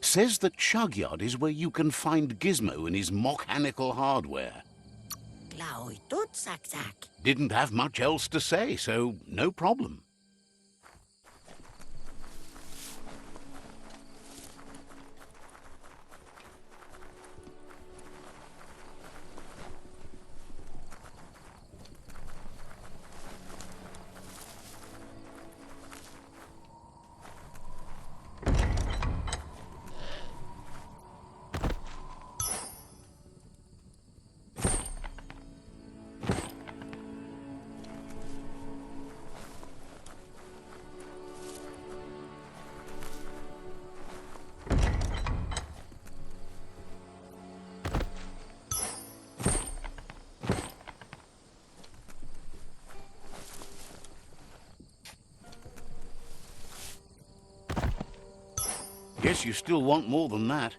Says the Chugyard is where you can find Gizmo and his mechanical hardware. Didn't have much else to say, so no problem. Guess you still want more than that.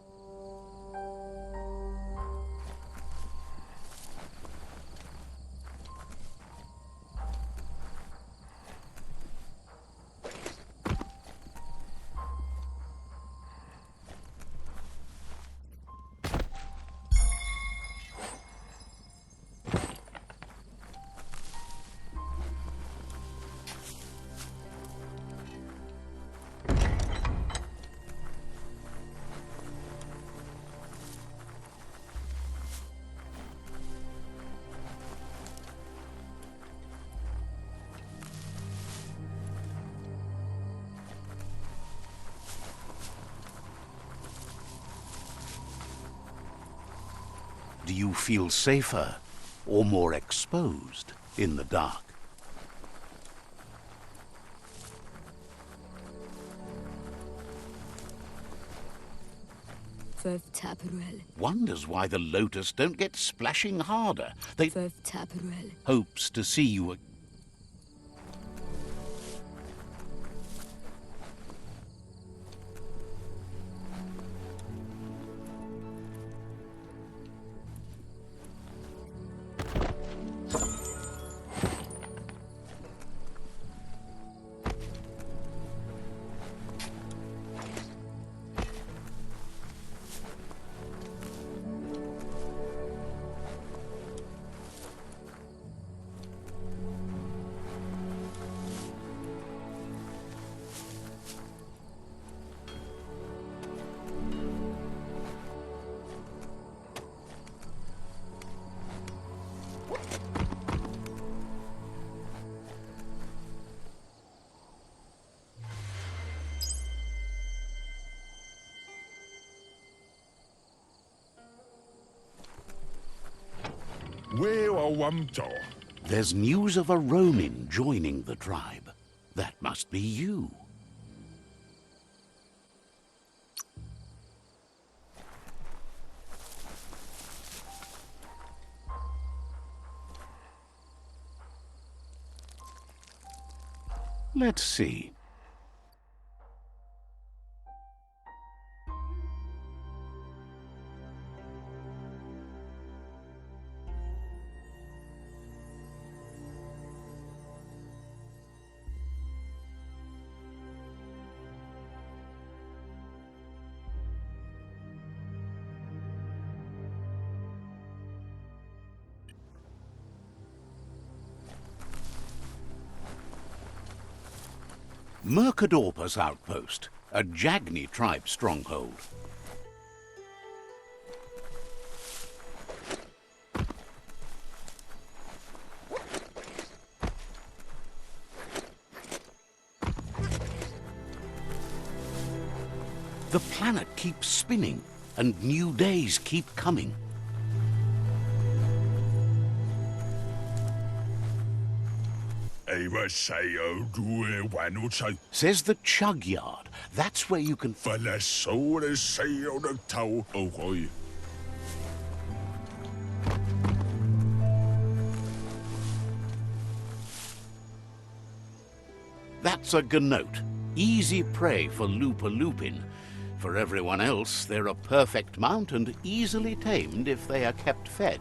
Do you feel safer or more exposed in the dark? Wonders why the Lotus don't get splashing harder. They hopes to see you. There's news of a Ronin joining the tribe. That must be you. Let's see. Mercadorpa's outpost, a Jagni tribe stronghold. The planet keeps spinning, and new days keep coming. Says the Chugyard. That's where you can... That's a ganote. Easy prey for Lupa-Lupin. For everyone else, they're a perfect mount and easily tamed if they are kept fed.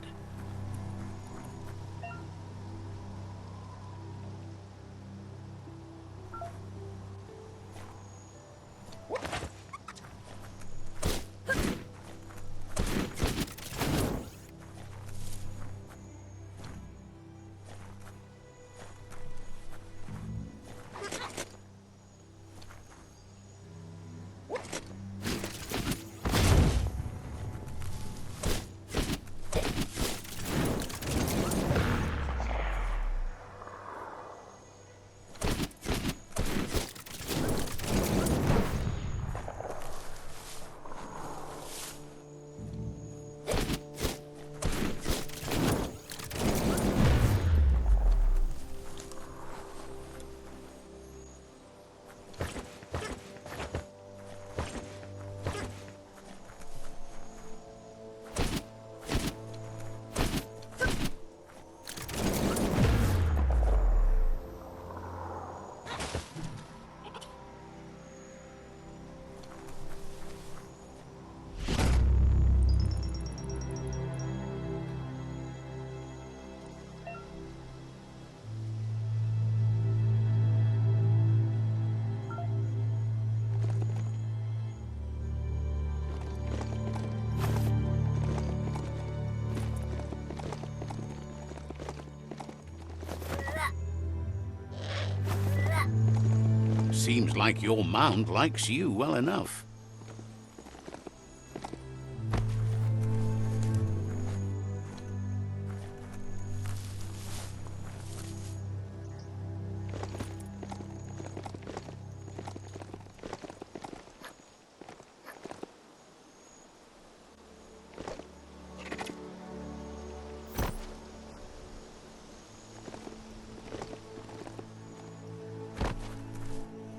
seems like your mound likes you well enough.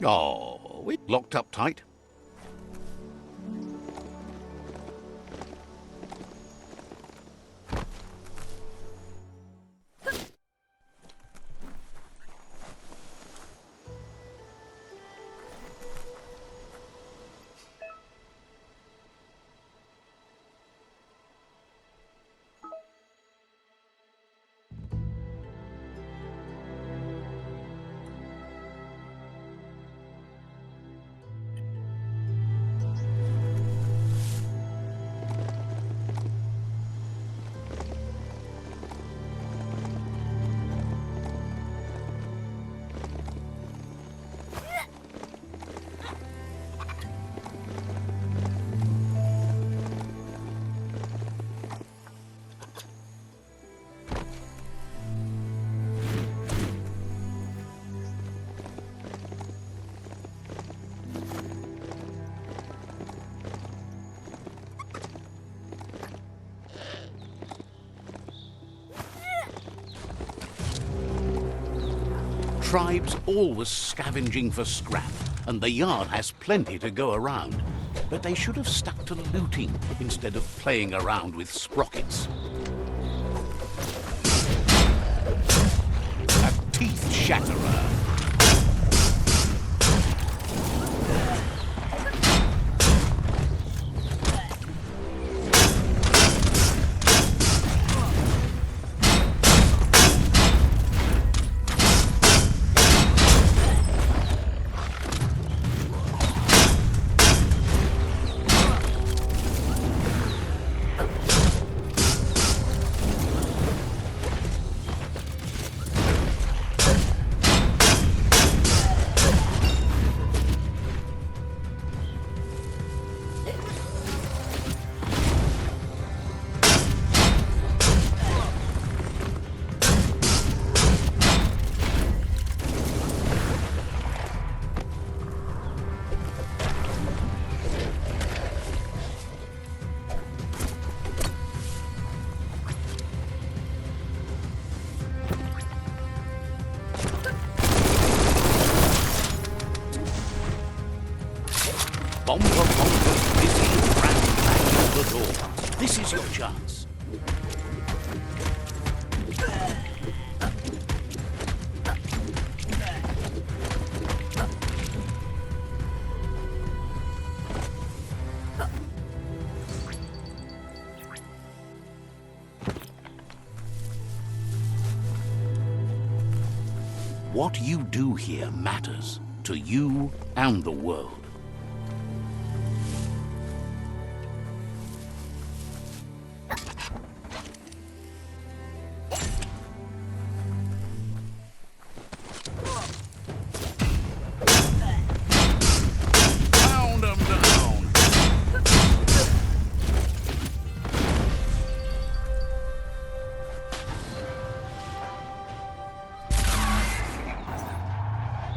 Oh, it locked up tight. Tribes always scavenging for scrap, and the yard has plenty to go around. But they should have stuck to looting instead of playing around with sprockets. A teeth shatterer. Bomber busy ran back to the door. This is your chance. What you do here matters to you and the world.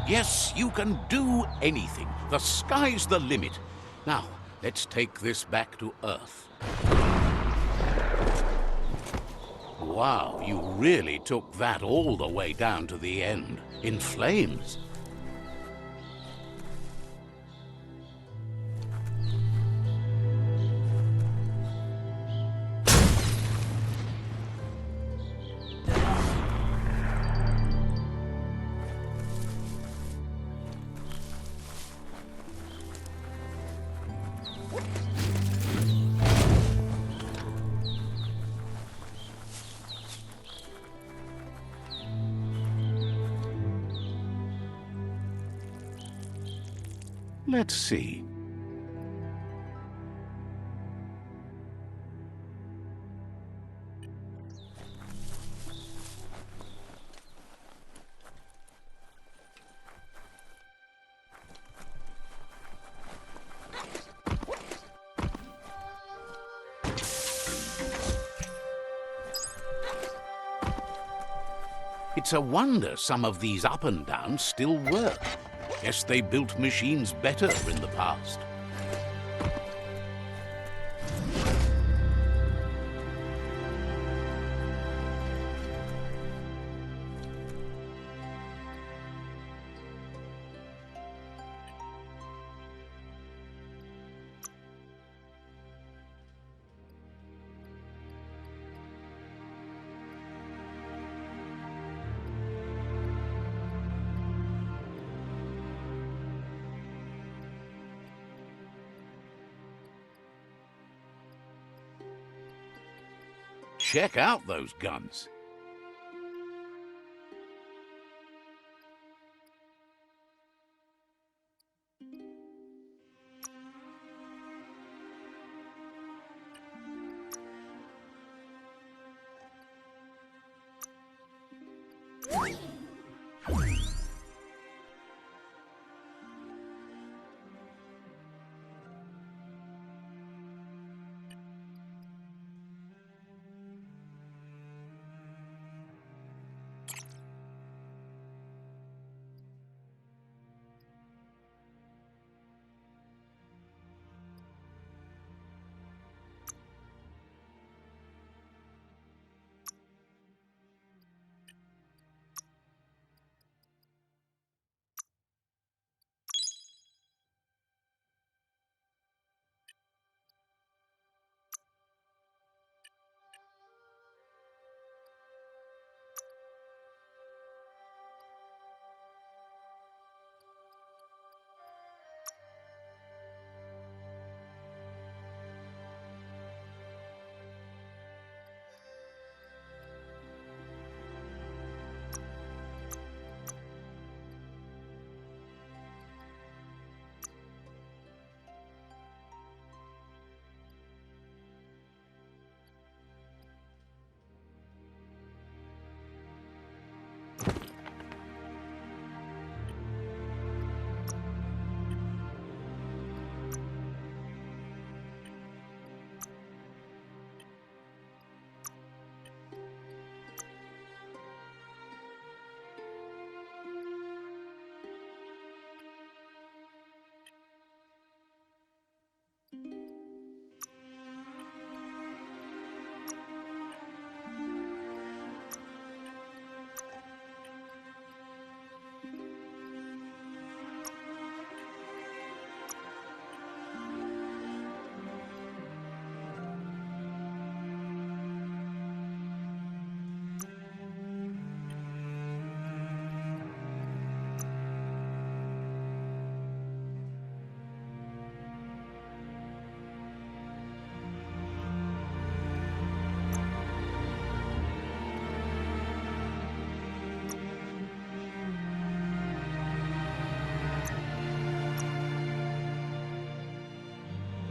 Yes, you can do anything. The sky's the limit. Now, let's take this back to Earth. Wow, you really took that all the way down to the end, in flames. Let's see. It's a wonder some of these up and downs still work. Guess they built machines better in the past. Check out those guns.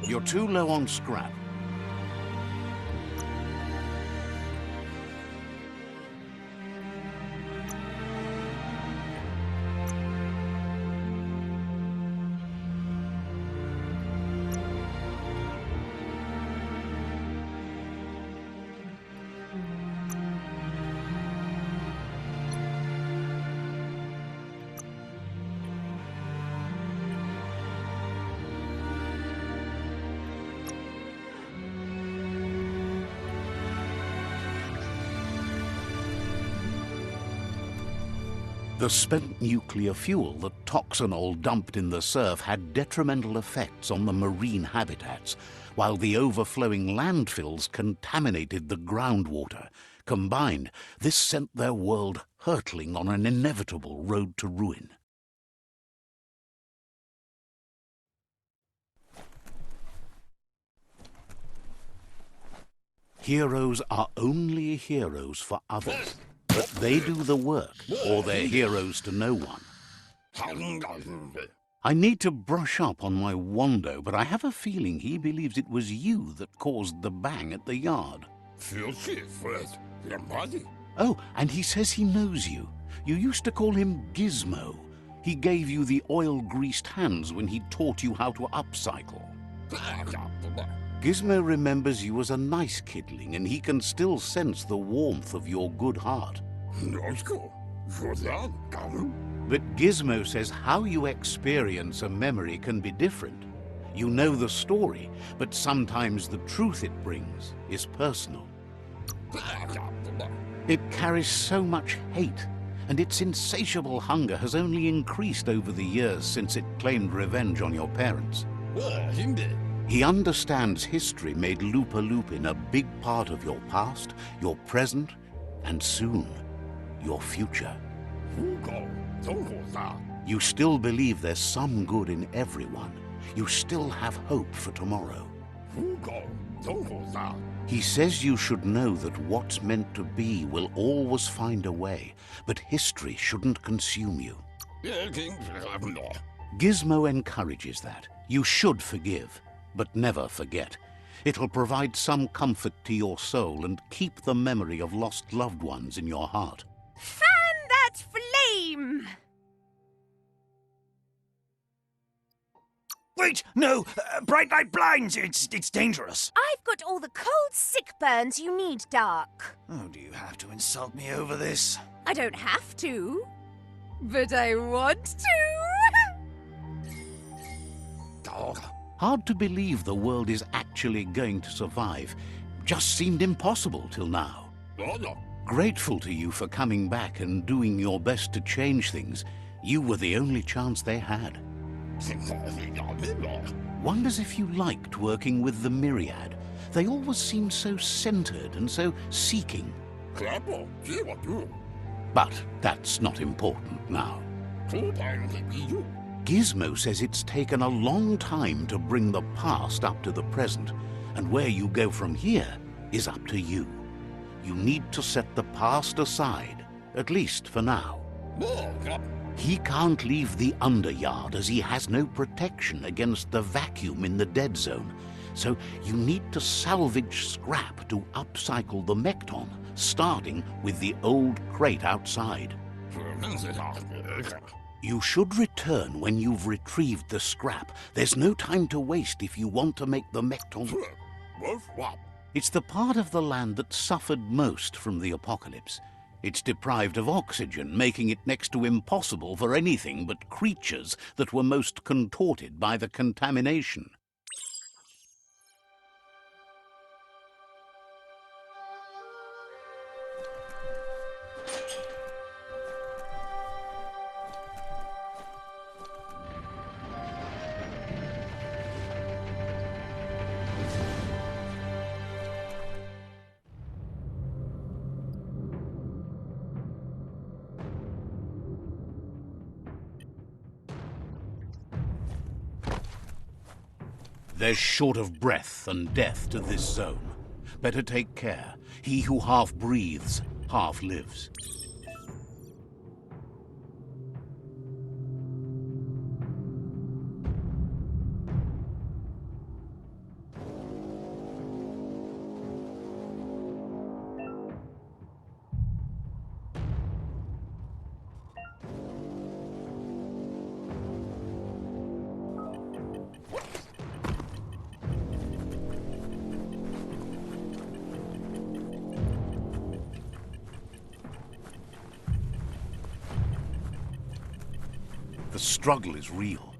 You're too low on scrap. The spent nuclear fuel that Toxanol dumped in the surf had detrimental effects on the marine habitats, while the overflowing landfills contaminated the groundwater. Combined, this sent their world hurtling on an inevitable road to ruin. Heroes are only heroes for others. But they do the work, or they're heroes to no one. I need to brush up on my Wando, but I have a feeling he believes it was you that caused the bang at the yard. Oh, and he says he knows you. You used to call him Gizmo. He gave you the oil-greased hands when he taught you how to upcycle. Gizmo remembers you as a nice kidling, and he can still sense the warmth of your good heart. But Gizmo says how you experience a memory can be different. You know the story, but sometimes the truth it brings is personal. It carries so much hate, and its insatiable hunger has only increased over the years since it claimed revenge on your parents. He understands history made Lupa Lupin a big part of your past, your present, and soon, your future. You still believe there's some good in everyone. You still have hope for tomorrow. He says you should know that what's meant to be will always find a way, but history shouldn't consume you. Gizmo encourages that. You should forgive, but never forget. It'll provide some comfort to your soul and keep the memory of lost loved ones in your heart. Fan that flame! Wait, no! Bright light blinds! It's dangerous! I've got all the cold sick burns you need, Dark. Oh, do you have to insult me over this? I don't have to, but I want to. Hard to believe the world is actually going to survive. Just seemed impossible till now. Grateful to you for coming back and doing your best to change things. You were the only chance they had. Wonders if you liked working with the Myriad. They always seemed so centered and so seeking. But that's not important now. Gizmo says it's taken a long time to bring the past up to the present, and where you go from here is up to you. You need to set the past aside, at least for now. He can't leave the Underyard as he has no protection against the vacuum in the dead zone, so you need to salvage scrap to upcycle the Mekton, starting with the old crate outside. You should return when you've retrieved the scrap. There's no time to waste if you want to make the Mekton. It's the part of the land that suffered most from the apocalypse. It's deprived of oxygen, making it next to impossible for anything but creatures that were most contorted by the contamination. There's short of breath and death to this zone. Better take care. He who half breathes, half lives. The struggle is real.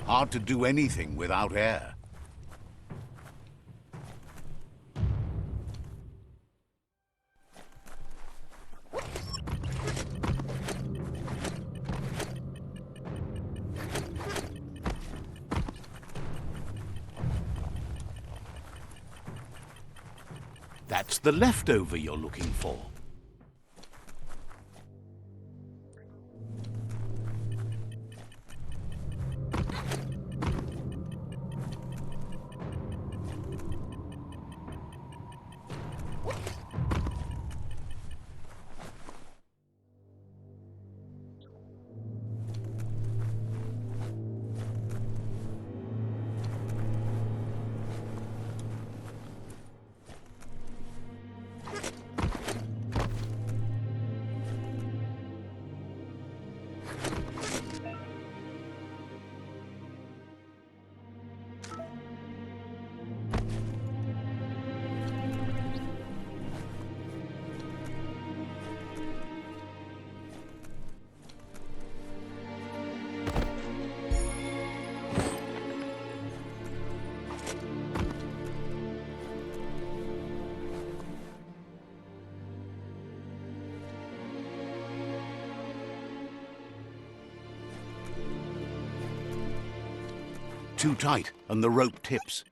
Hard to do anything without air. That's the leftover you're looking for. Too tight, and the rope tips.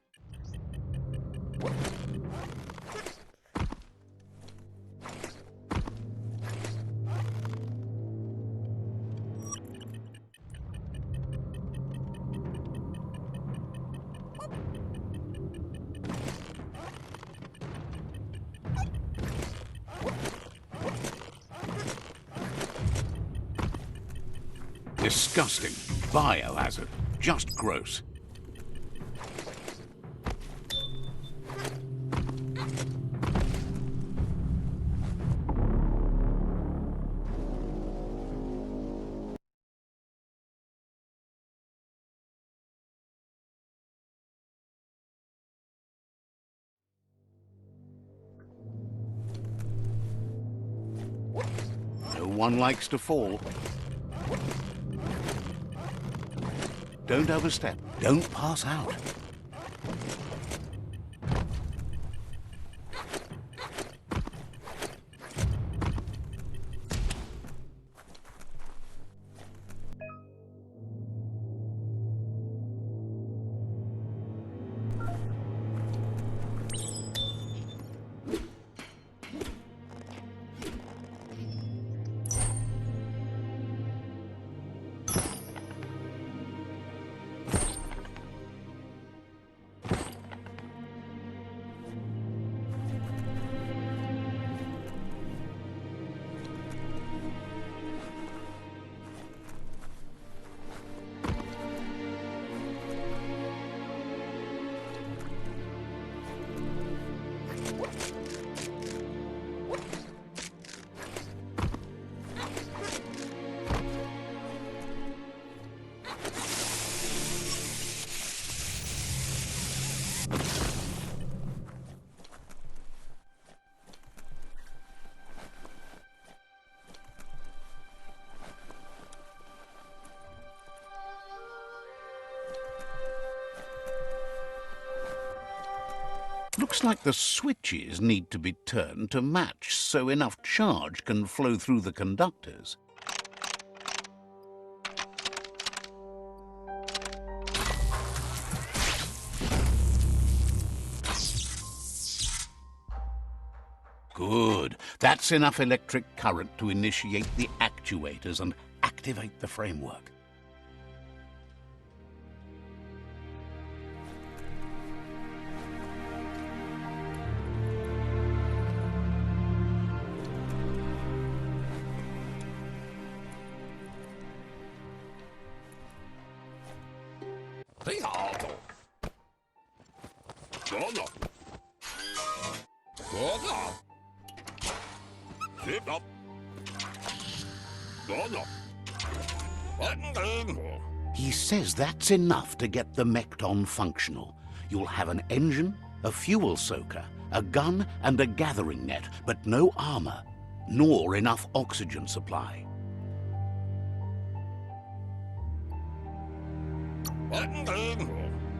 Disgusting. Biohazard. Just gross. No one likes to fall. Don't overstep. Don't pass out. Looks like the switches need to be turned to match so enough charge can flow through the conductors. Good. That's enough electric current to initiate the actuators and activate the framework. He says that's enough to get the Mekton functional. You'll have an engine, a fuel soaker, a gun and a gathering net, but no armor, nor enough oxygen supply.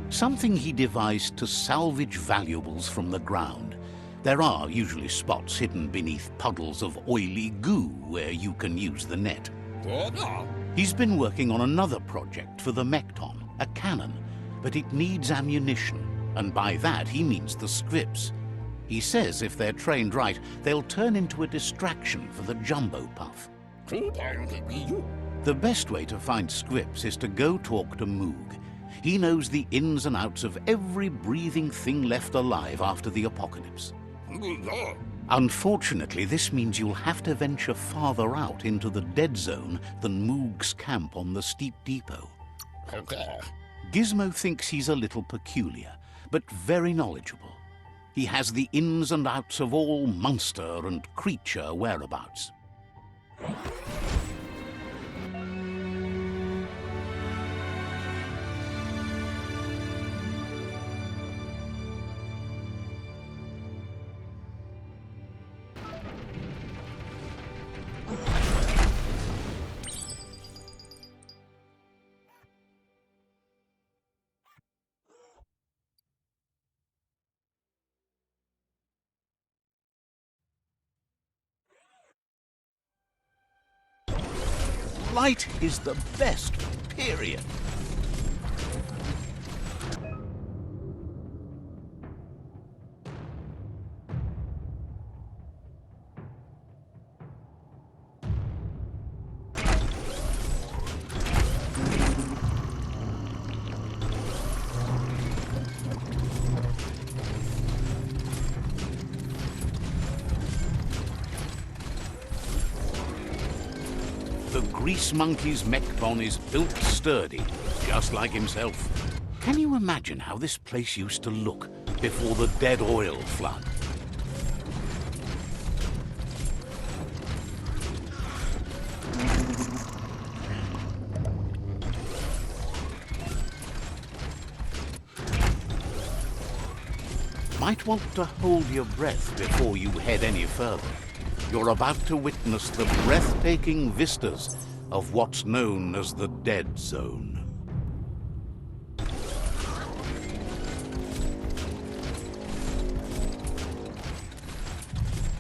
Something he devised to salvage valuables from the ground. There are usually spots hidden beneath puddles of oily goo where you can use the net. He's been working on another project for the Mekton, a cannon, but it needs ammunition, and by that he means the scripts. He says if they're trained right, they'll turn into a distraction for the jumbo puff. The best way to find scripts is to go talk to Moog. He knows the ins and outs of every breathing thing left alive after the apocalypse. Unfortunately, this means you'll have to venture farther out into the dead zone than Moog's camp on the steep depot. Gizmo thinks he's a little peculiar, but very knowledgeable. He has the ins and outs of all monster and creature whereabouts. Light is the best, period. Grease Monkey's mechbon is built sturdy, just like himself. Can you imagine how this place used to look before the dead oil flood? Might want to hold your breath before you head any further. You're about to witness the breathtaking vistas of what's known as the Dead Zone.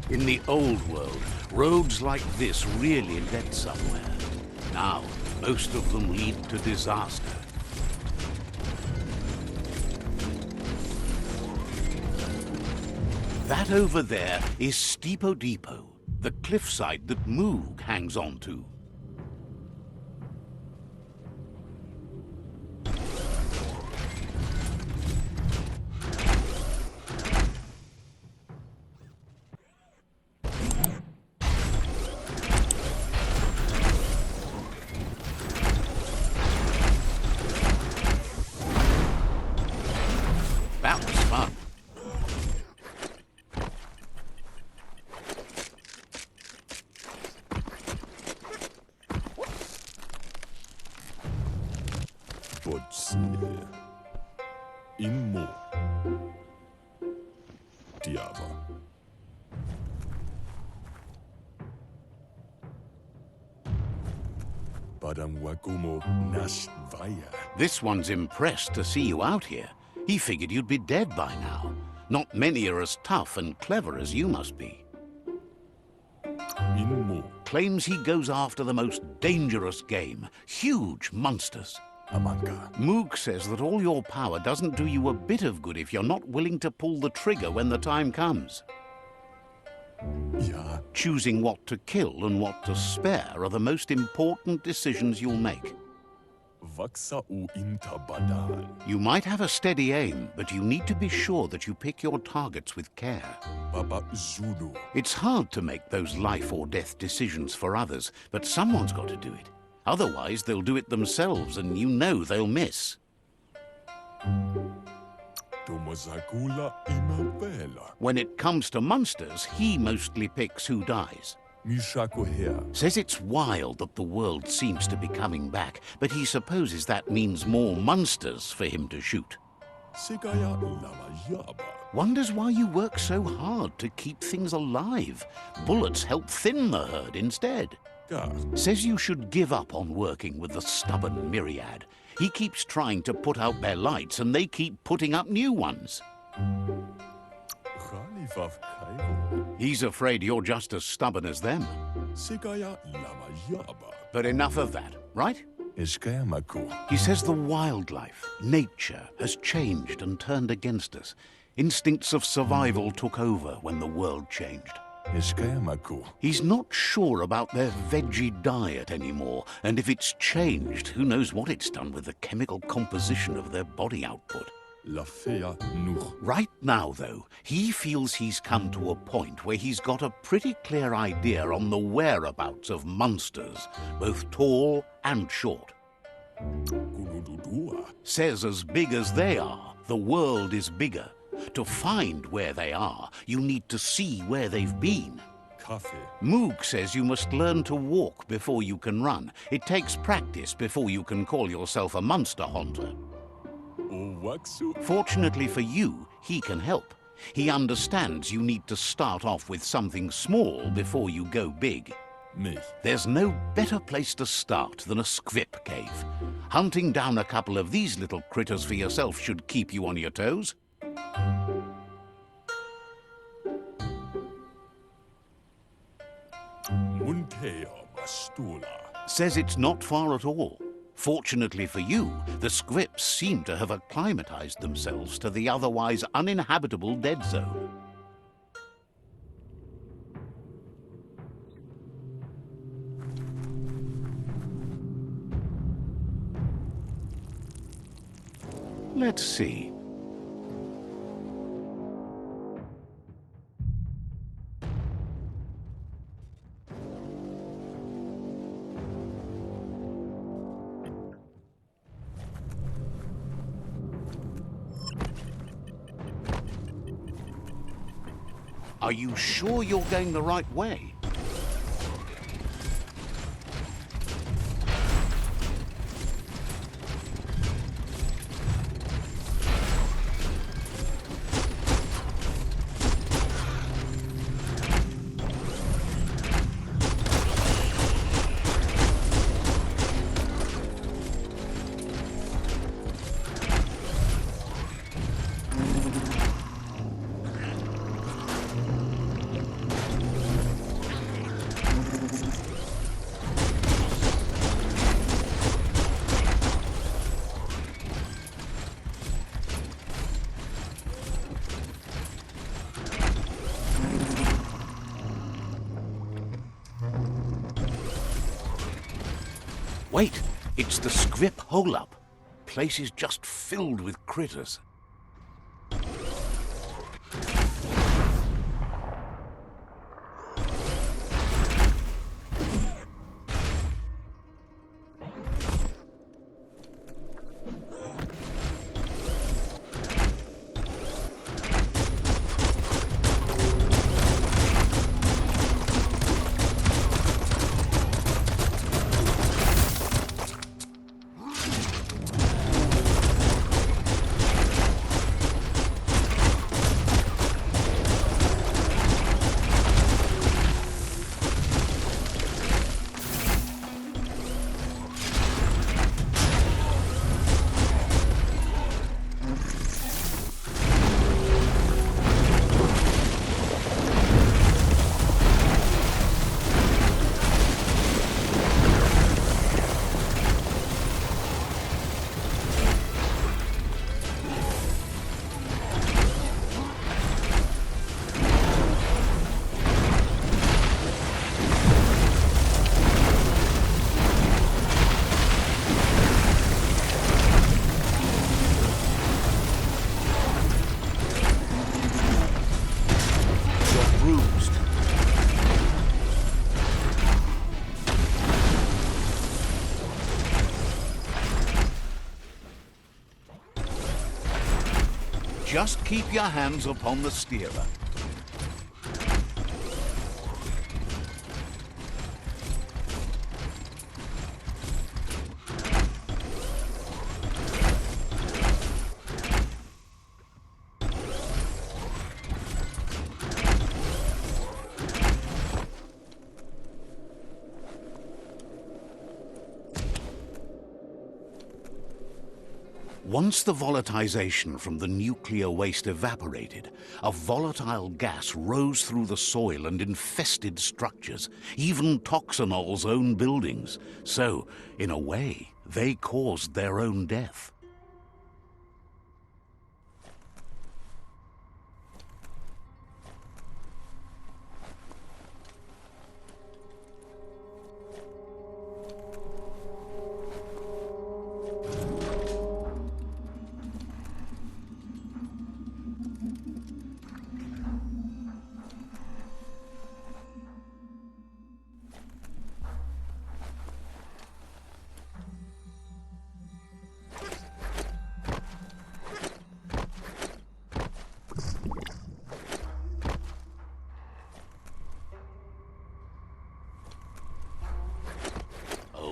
In the old world, roads like this really led somewhere. Now, most of them lead to disaster. That over there is Steepo Depot, the cliffside that Moog hangs on to. That was fun. Podsile. Immo. Diava. Padam wakumo nash vaya. This one's impressed to see you out here. He figured you'd be dead by now. Not many are as tough and clever as you must be. Immo. Claims he goes after the most dangerous game, huge monsters. Amanka. Moog says that all your power doesn't do you a bit of good if you're not willing to pull the trigger when the time comes. Ja. Choosing what to kill and what to spare are the most important decisions you'll make. Vaxa u inta badal. You might have a steady aim, but you need to be sure that you pick your targets with care. Baba Zulu. It's hard to make those life or death decisions for others, but someone's got to do it. Otherwise, they'll do it themselves, and you know they'll miss. Tomazakula imavela. When it comes to monsters, he mostly picks who dies. Mishako her. Says it's wild that the world seems to be coming back, but he supposes that means more monsters for him to shoot. Sigaya lama yaba. Wonders why you work so hard to keep things alive. Bullets help thin the herd instead. Gar. Says you should give up on working with the stubborn myriad. He keeps trying to put out their lights and they keep putting up new ones. Khalifav Cairo. He's afraid you're just as stubborn as them. Sigaya lama yaba. But enough of that, right? Iskayamaku. He says the wildlife, nature, has changed and turned against us. Instincts of survival took over when the world changed. Iskayamaku. He's not sure about their veggie diet anymore, and if it's changed, who knows what it's done with the chemical composition of their body output. La fea nuch. Right now, though, he feels he's come to a point where he's got a pretty clear idea on the whereabouts of monsters, both tall and short. Gulududua. Says as big as they are, the world is bigger. To find where they are, you need to see where they've been. Kafe. Moog says you must learn to walk before you can run. It takes practice before you can call yourself a monster hunter. Owaksu. Fortunately for you, he can help. He understands you need to start off with something small before you go big. Mich. There's no better place to start than a squip cave. Hunting down a couple of these little critters for yourself should keep you on your toes. Muntea Mastula. Says it's not far at all. Fortunately for you, the squips seem to have acclimatized themselves to the otherwise uninhabitable dead zone. Let's see. Are you sure you're going the right way? Wait, it's the script hole-up. Place is just filled with critters. Just keep your hands upon the steerer. Once the volatilization from the nuclear waste evaporated, a volatile gas rose through the soil and infested structures, even Toxanol's own buildings. So, in a way, they caused their own death.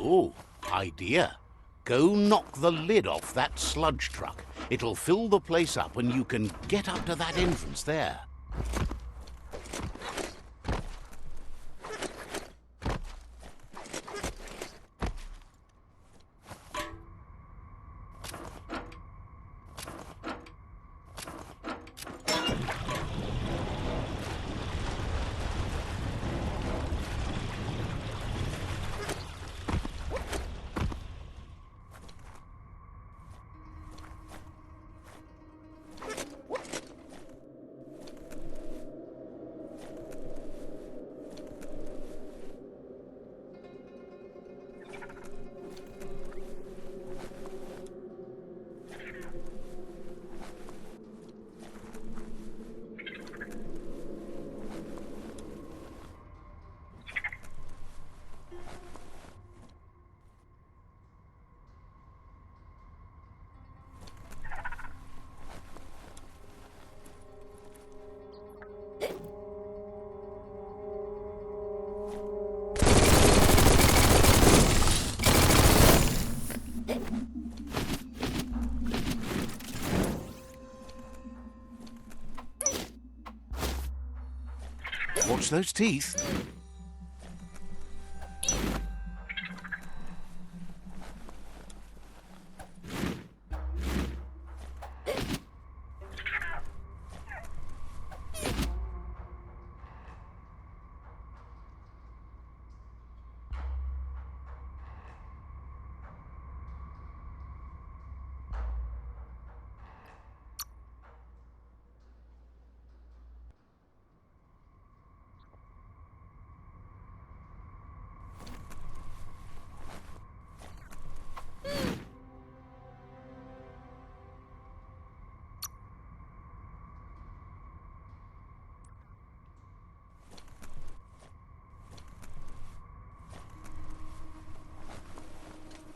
Oh, idea. Go knock the lid off that sludge truck. It'll fill the place up and you can get up to that entrance there. Watch those teeth.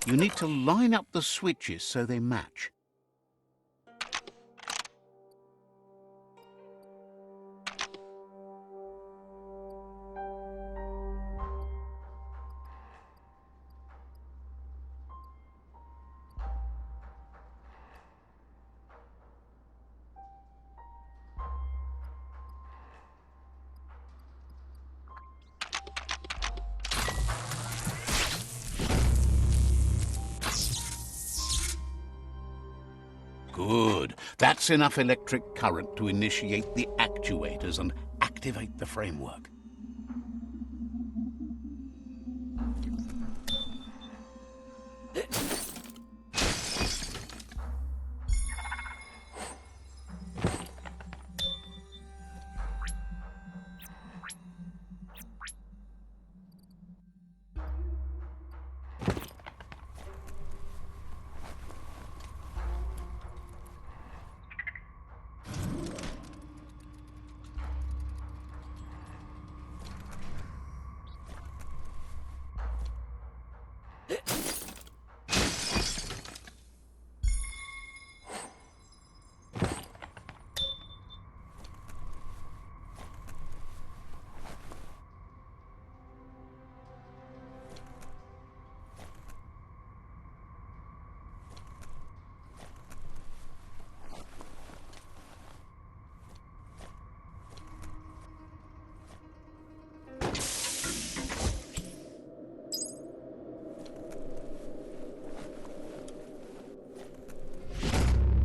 You need to line up the switches so they match. Good. That's enough electric current to initiate the actuators and activate the framework.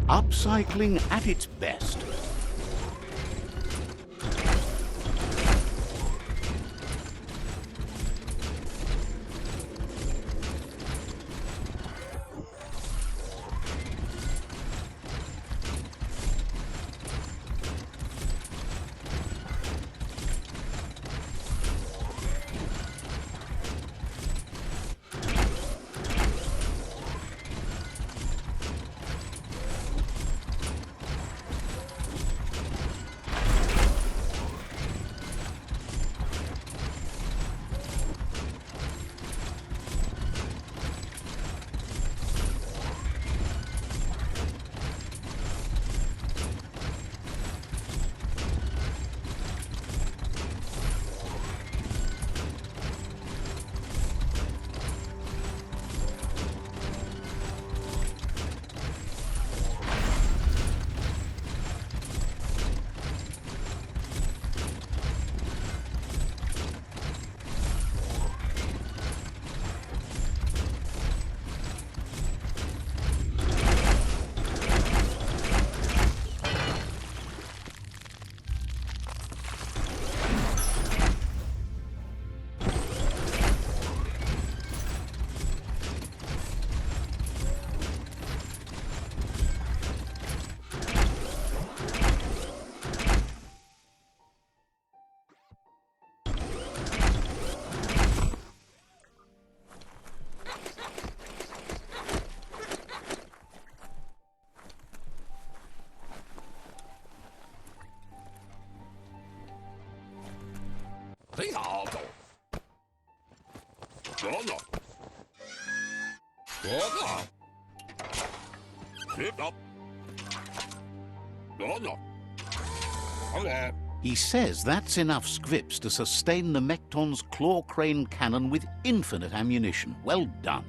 Upcycling at its best. He says that's enough scripts to sustain the Mechton's claw crane cannon with infinite ammunition. Well done.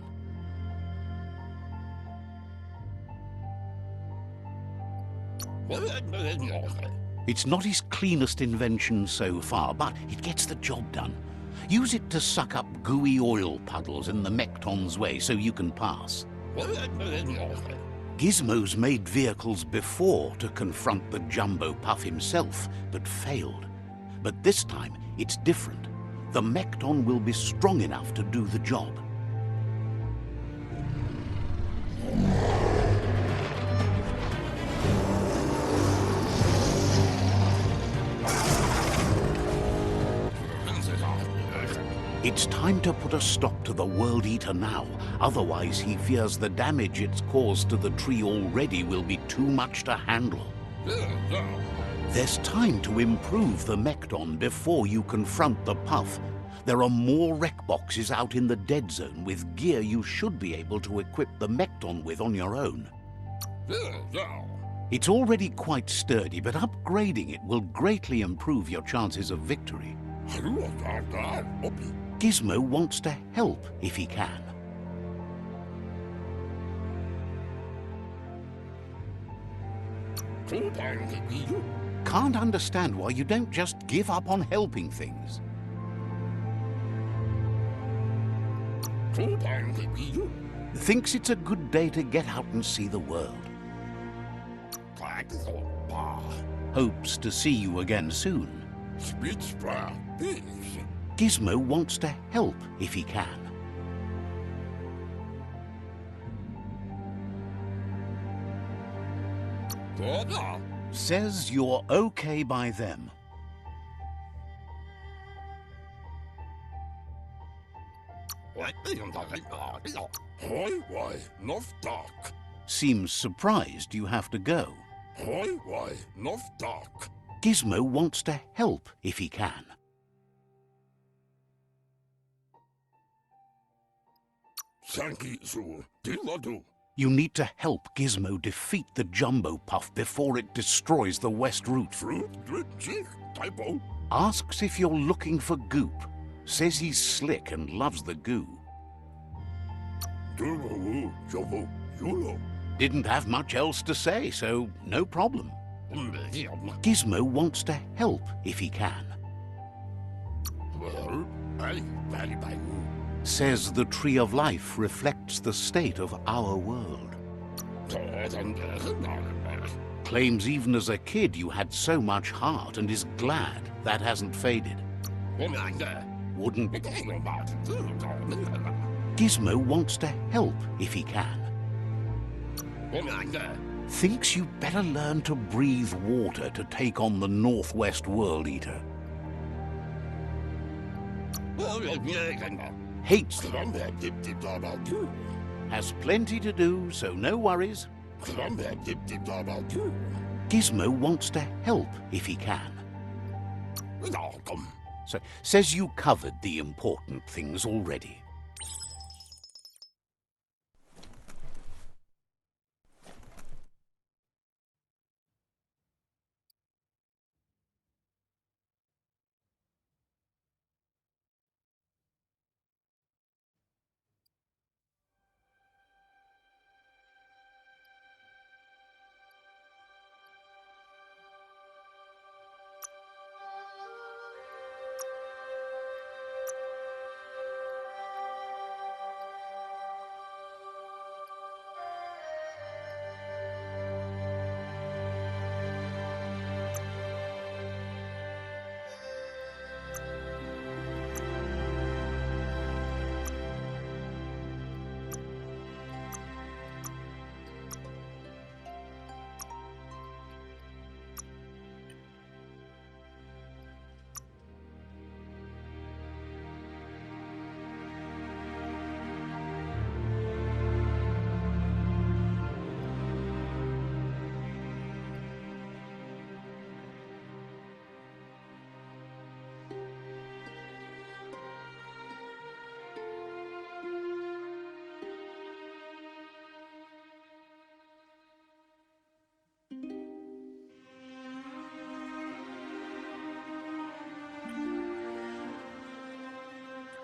It's not his cleanest invention so far, but it gets the job done. Use it to suck up gooey oil puddles in the Mekton's way so you can pass. Gizmo's made vehicles before to confront the Jumbo Puff himself, but failed. But this time, it's different. The Mekton will be strong enough to do the job. It's time to put a stop to the World Eater now. Otherwise, he fears the damage it's caused to the tree already will be too much to handle. There's time to improve the Mekton before you confront the Puff. There are more wreck boxes out in the dead zone with gear you should be able to equip the Mekton with on your own. It's already quite sturdy, but upgrading it will greatly improve your chances of victory. Gizmo wants to help if he can. Can't understand why you don't just give up on helping things. Thinks it's a good day to get out and see the world. Hopes to see you again soon. Gizmo wants to help if he can. Says you're okay by them. Seems surprised you have to go. Gizmo wants to help if he can. You need to help Gizmo defeat the Jumbo Puff before it destroys the West Route. Asks if you're looking for Goop. Says he's slick and loves the goo. Didn't have much else to say, so no problem. Gizmo wants to help if he can. Says the Tree of Life reflects the state of our world. Claims even as a kid you had so much heart and is glad that hasn't faded. Wouldn't. Gizmo wants to help if he can. Thinks you better learn to breathe water to take on the Northwest World Eater. Hates them. Has plenty to do, so no worries. Gizmo wants to help if he can. So, says you covered the important things already.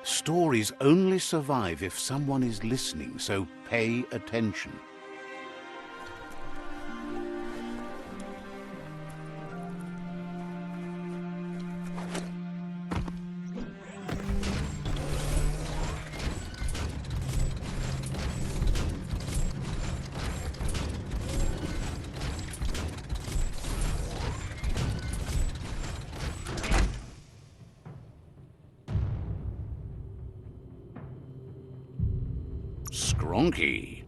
Stories only survive if someone is listening, so pay attention. Skronky.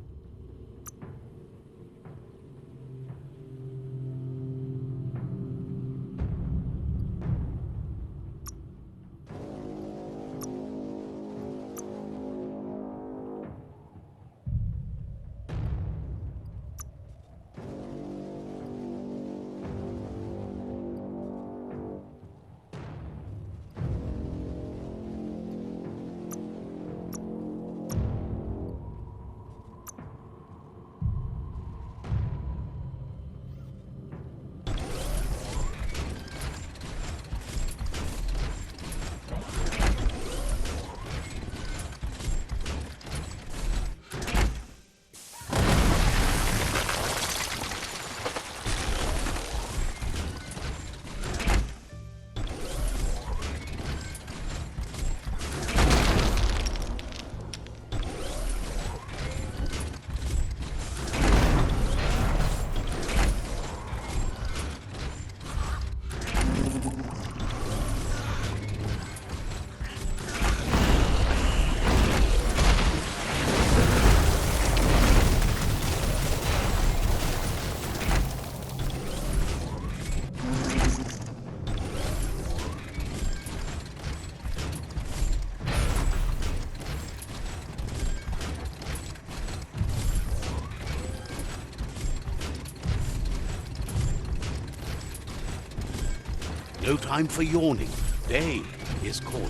No time for yawning. Day is calling.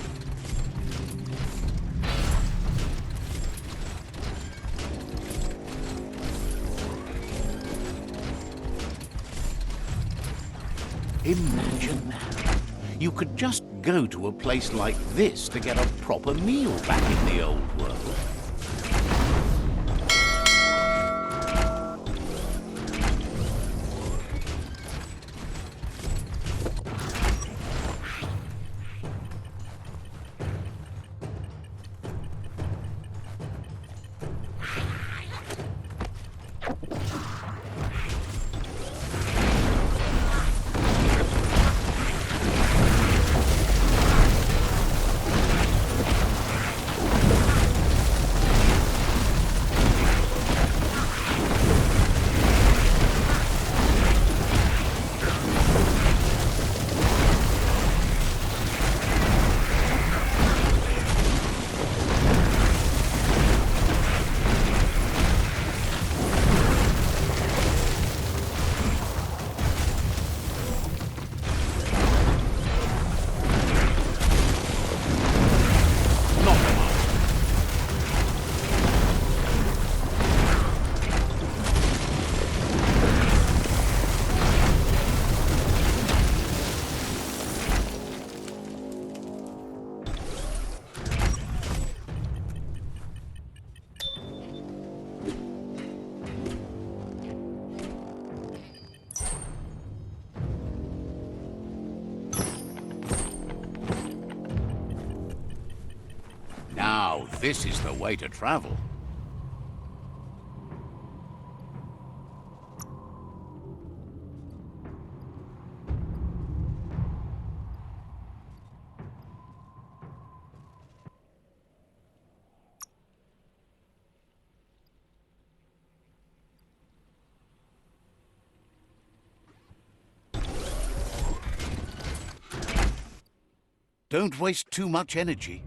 Imagine that. You could just go to a place like this to get a proper meal back in the old world. Now, this is the way to travel. Don't waste too much energy.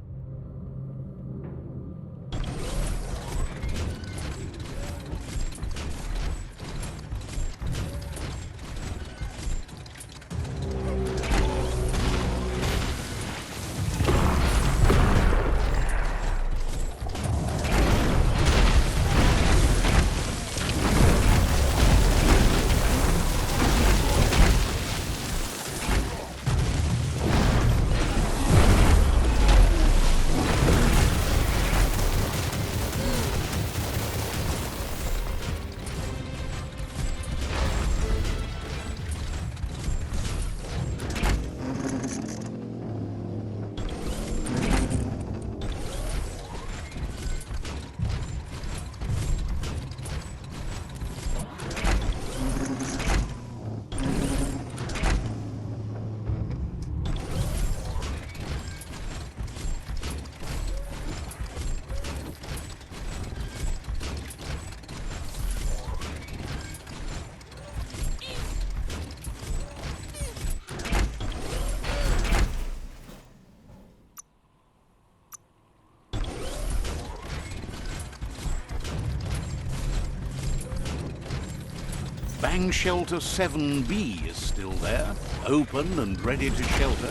Bang Shelter 7B is still there, open and ready to shelter.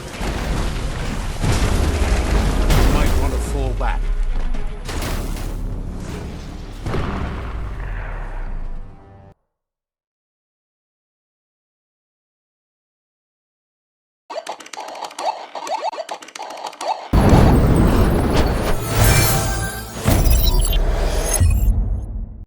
You might want to fall back.